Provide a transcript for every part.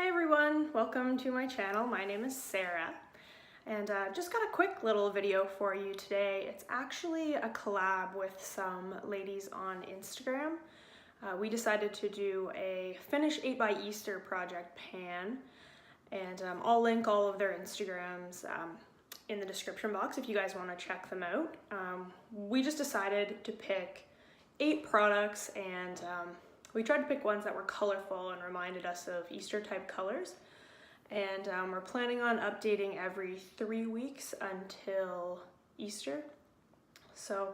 Hi everyone, welcome to my channel. My name is Sarah and just got a quick little video for you today. It's actually a collab with some ladies on Instagram. We decided to do a Finish 8 by Easter project pan, and I'll link all of their Instagrams in the description box if you guys want to check them out. We just decided to pick 8 products, and we tried to pick ones that were colorful and reminded us of Easter type colors. And we're planning on updating every 3 weeks until Easter. So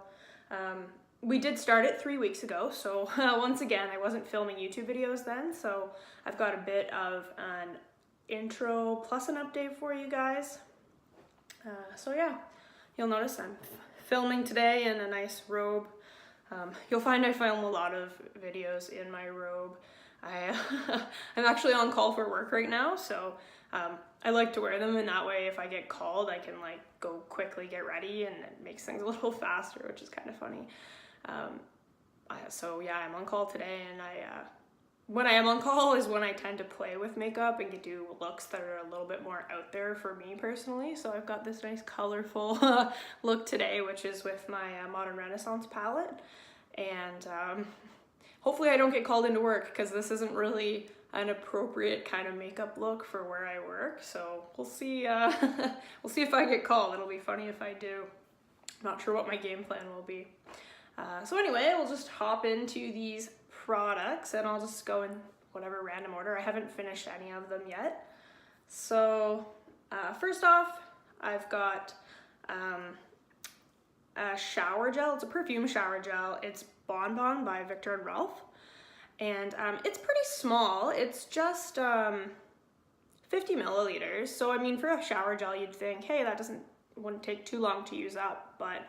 we did start it 3 weeks ago. So once again, I wasn't filming YouTube videos then. So I've got a bit of an intro plus an update for you guys. So yeah, you'll notice I'm filming today in a nice robe. You'll find I film a lot of videos in my robe. I'm actually on call for work right now, so I like to wear them, and that way if I get called I can like go quickly get ready, and it makes things a little faster, which is kind of funny. So yeah, I'm on call today, and when I am on call is when I tend to play with makeup and do looks that are a little bit more out there for me personally. So I've got this nice colorful look today, which is with my Modern Renaissance palette. And hopefully I don't get called into work, because this isn't really an appropriate kind of makeup look for where I work. So we'll see, we'll see if I get called. It'll be funny if I do. I'm not sure what my game plan will be. So anyway, we'll just hop into these products, and I'll just go in whatever random order. I haven't finished any of them yet. So first off, I've got a shower gel. It's a perfume shower gel. It's Bon Bon by Viktor and Rolf, and it's pretty small. It's just 50 milliliters. So I mean, for a shower gel, you'd think, hey, that wouldn't take too long to use up, but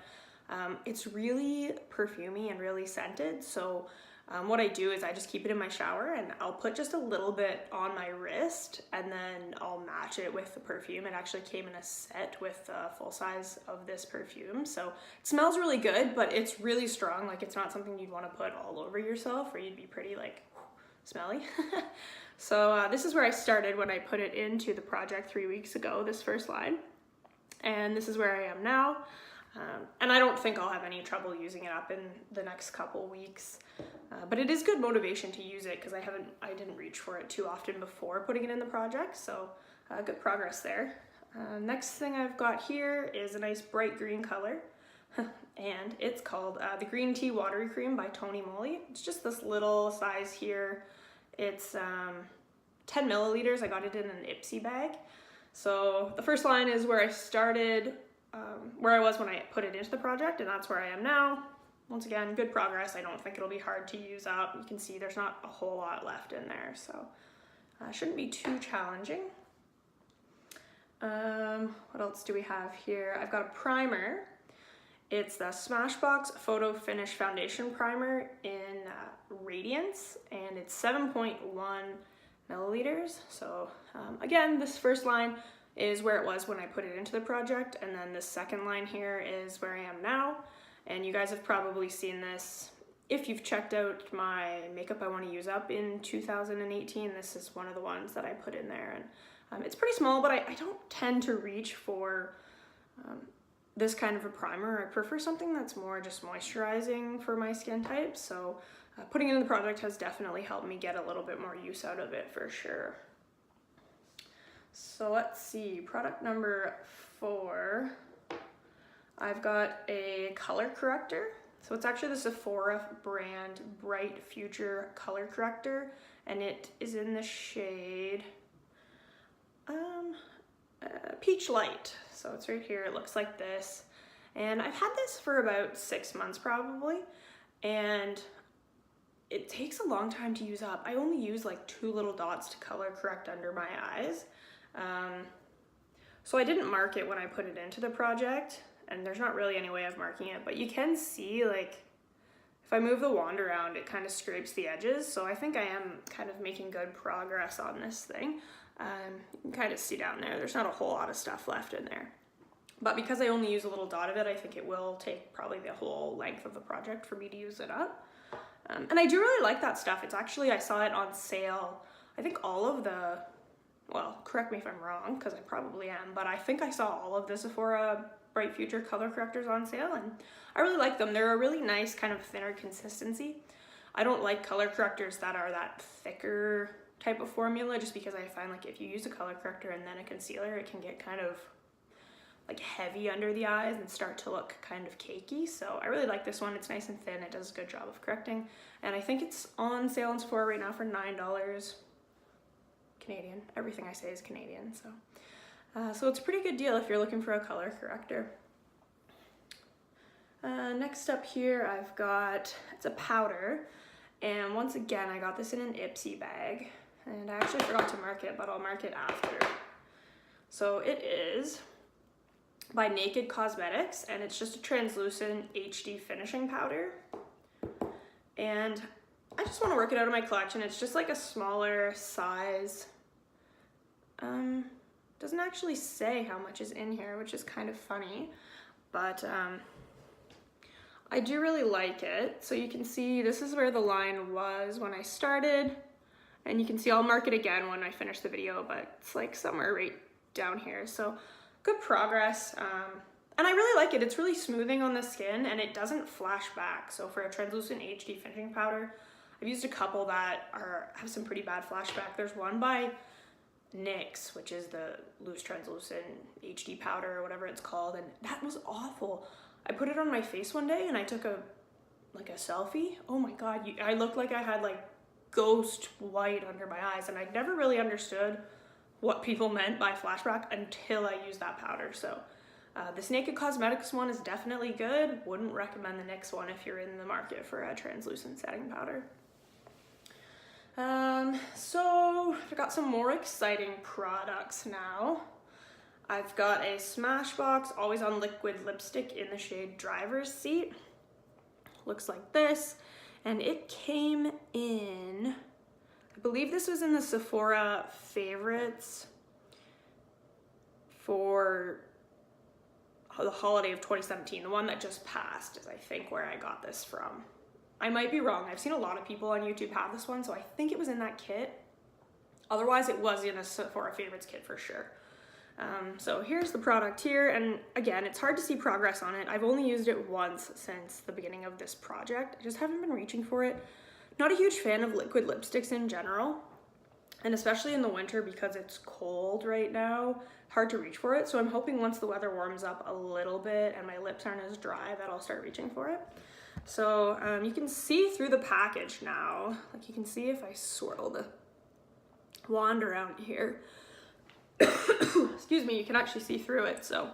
it's really perfumey and really scented. So what I do is I just keep it in my shower, and I'll put just a little bit on my wrist, and then I'll match it with the perfume. It actually came in a set with a full size of this perfume. So it smells really good, but it's really strong. Like, it's not something you'd want to put all over yourself, or you'd be pretty like smelly. So this is where I started when I put it into the project 3 weeks ago, this first line. And this is where I am now. And I don't think I'll have any trouble using it up in the next couple weeks. But it is good motivation to use it, because I didn't reach for it too often before putting it in the project. So good progress there. Next thing I've got here is a nice bright green color. And it's called the Green Tea Watery Cream by Tony Moly. It's just this little size here. It's 10 milliliters. I got it in an Ipsy bag. So the first line is where I started, where I was when I put it into the project, and that's where I am now. Once again, good progress. I don't think it'll be hard to use up. You can see there's not a whole lot left in there, so shouldn't be too challenging. What else do we have here? I've got a primer. It's the Smashbox Photo Finish Foundation Primer in Radiance, and it's 7.1 milliliters. So again, this first line is where it was when I put it into the project, and then the second line here is where I am now. And you guys have probably seen this if you've checked out my makeup I want to use up in 2018. This is one of the ones that I put in there, and it's pretty small, but I don't tend to reach for this kind of a primer. I prefer something that's more just moisturizing for my skin type, so putting it in the project has definitely helped me get a little bit more use out of it for sure. So let's see, product number 4. I've got a color corrector. So it's actually the Sephora brand Bright Future color corrector, and it is in the shade Peach Light. So it's right here. It looks like this, and I've had this for about 6 months probably, and it takes a long time to use up. I only use like 2 little dots to color correct under my eyes. So I didn't mark it when I put it into the project, and there's not really any way of marking it, but you can see, like, if I move the wand around, it kind of scrapes the edges. So I think I am kind of making good progress on this thing. You can kind of see down there, there's not a whole lot of stuff left in there. But because I only use a little dot of it, I think it will take probably the whole length of the project for me to use it up. And I do really like that stuff. It's actually, I saw it on sale. I think all of the well, correct me if I'm wrong, because I probably am, but I think I saw all of the Sephora Bright Future color correctors on sale, and I really like them. They're a really nice kind of thinner consistency. I don't like color correctors that are that thicker type of formula, just because I find like if you use a color corrector and then a concealer, it can get kind of like heavy under the eyes and start to look kind of cakey. So I really like this one. It's nice and thin. It does a good job of correcting. And I think it's on sale in Sephora right now for $9 Canadian. Everything I say is Canadian. So it's a pretty good deal if you're looking for a color corrector. Next up here, I've got, it's a powder. And once again, I got this in an Ipsy bag. And I actually forgot to mark it, but I'll mark it after. So it is by Naked Cosmetics, and it's just a translucent HD finishing powder. And I just want to work it out of my collection. It's just like a smaller size. Doesn't actually say how much is in here, which is kind of funny, but I do really like it. So you can see this is where the line was when I started, and you can see I'll mark it again when I finish the video, but it's like somewhere right down here. So good progress, and I really like it. It's really smoothing on the skin, and it doesn't flash back. So for a translucent HD finishing powder, I've used a couple that have some pretty bad flashback. There's one by NYX, which is the loose translucent HD powder or whatever it's called, and that was awful. I put it on my face one day and I took a selfie. Oh my god, I looked like I had like ghost white under my eyes, and I never really understood what people meant by flashback until I used that powder. So this Naked Cosmetics one is definitely good. Wouldn't recommend the NYX one if you're in the market for a translucent setting powder. So I've got some more exciting products now. I've got a Smashbox Always On Liquid lipstick in the shade Driver's Seat. Looks like this, and it came in, I believe this was in the Sephora favorites for the holiday of 2017. The one that just passed is, I think, where I got this from. I might be wrong. I've seen a lot of people on YouTube have this one, so I think it was in that kit. Otherwise, it was in a Sephora favorites kit for sure. So here's the product here, and again, it's hard to see progress on it. I've only used it once since the beginning of this project. I just haven't been reaching for it. Not a huge fan of liquid lipsticks in general, and especially in the winter because it's cold right now, hard to reach for it. So I'm hoping once the weather warms up a little bit and my lips aren't as dry that I'll start reaching for it. So you can see through the package now. Like, you can see if I swirl the wand around here. Excuse me, you can actually see through it, so.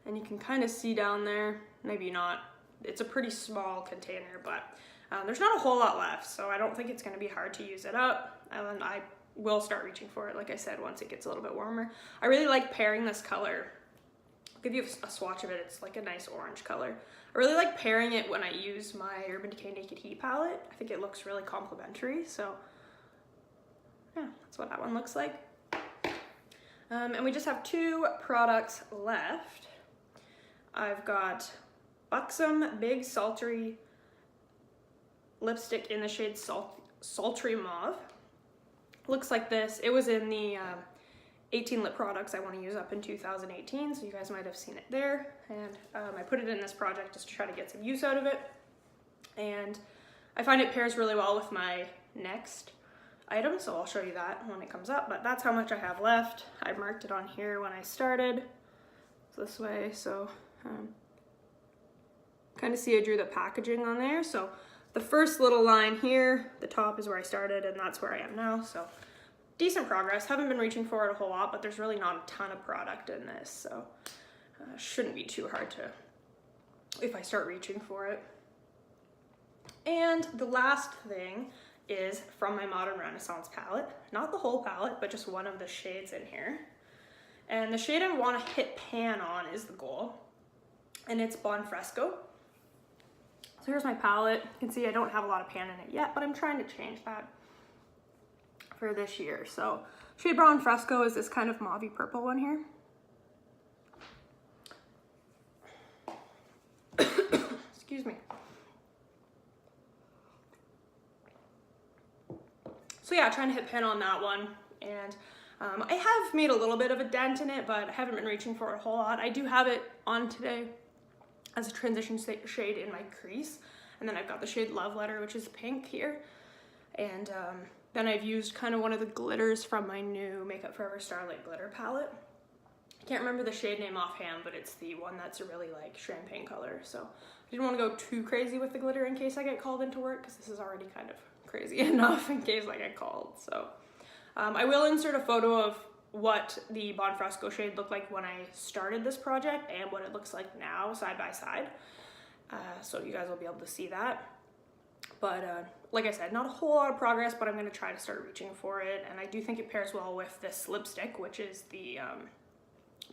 And you can kind of see down there, maybe not. It's a pretty small container, but there's not a whole lot left, so I don't think it's gonna be hard to use it up. And I will start reaching for it, like I said, once it gets a little bit warmer. I really like pairing this color. I'll give you a swatch of it. It's like a nice orange color. I really like pairing it when I use my Urban Decay Naked Heat palette. I think it looks really complimentary, so yeah, that's what that one looks like. And we just have two products left. I've got Buxom Big Sultry lipstick in the shade Sultry Mauve. Looks like this. It was in the 18 lip products I want to use up in 2018, so you guys might have seen it there. And I put it in this project just to try to get some use out of it. And I find it pairs really well with my next item, so I'll show you that when it comes up, but that's how much I have left. I marked it on here when I started. It's this way, so kind of see I drew the packaging on there. So the first little line here, the top is where I started, and that's where I am now, so decent progress. Haven't been reaching for it a whole lot, but there's really not a ton of product in this, so shouldn't be too hard to, if I start reaching for it. And the last thing is from my Modern Renaissance palette. Not the whole palette, but just one of the shades in here. And the shade I want to hit pan on is the goal, and it's Bon Fresco. So here's my palette. You can see I don't have a lot of pan in it yet, but I'm trying to change that for this year. So shade Bon Fresco is this kind of mauve-y purple one here. Excuse me. So yeah, trying to hit pan on that one, and I have made a little bit of a dent in it, but I haven't been reaching for it a whole lot. I do have it on today as a transition shade in my crease. And then I've got the shade Love Letter, which is pink here. And then I've used kind of one of the glitters from my new Makeup Forever Starlight Glitter palette. I can't remember the shade name offhand, but it's the one that's a really like champagne color. So I didn't want to go too crazy with the glitter in case I get called into work, because this is already kind of crazy enough in case I get called. So I will insert a photo of what the Bon Fresco shade looked like when I started this project and what it looks like now side by side. So you guys will be able to see that. But like I said, not a whole lot of progress, but I'm going to try to start reaching for it. And I do think it pairs well with this lipstick, which is the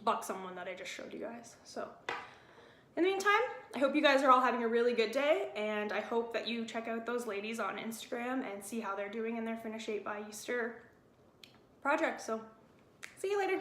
Buxom one that I just showed you guys. So in the meantime, I hope you guys are all having a really good day, and I hope that you check out those ladies on Instagram and see how they're doing in their Finish 8 by Easter project. So see you later.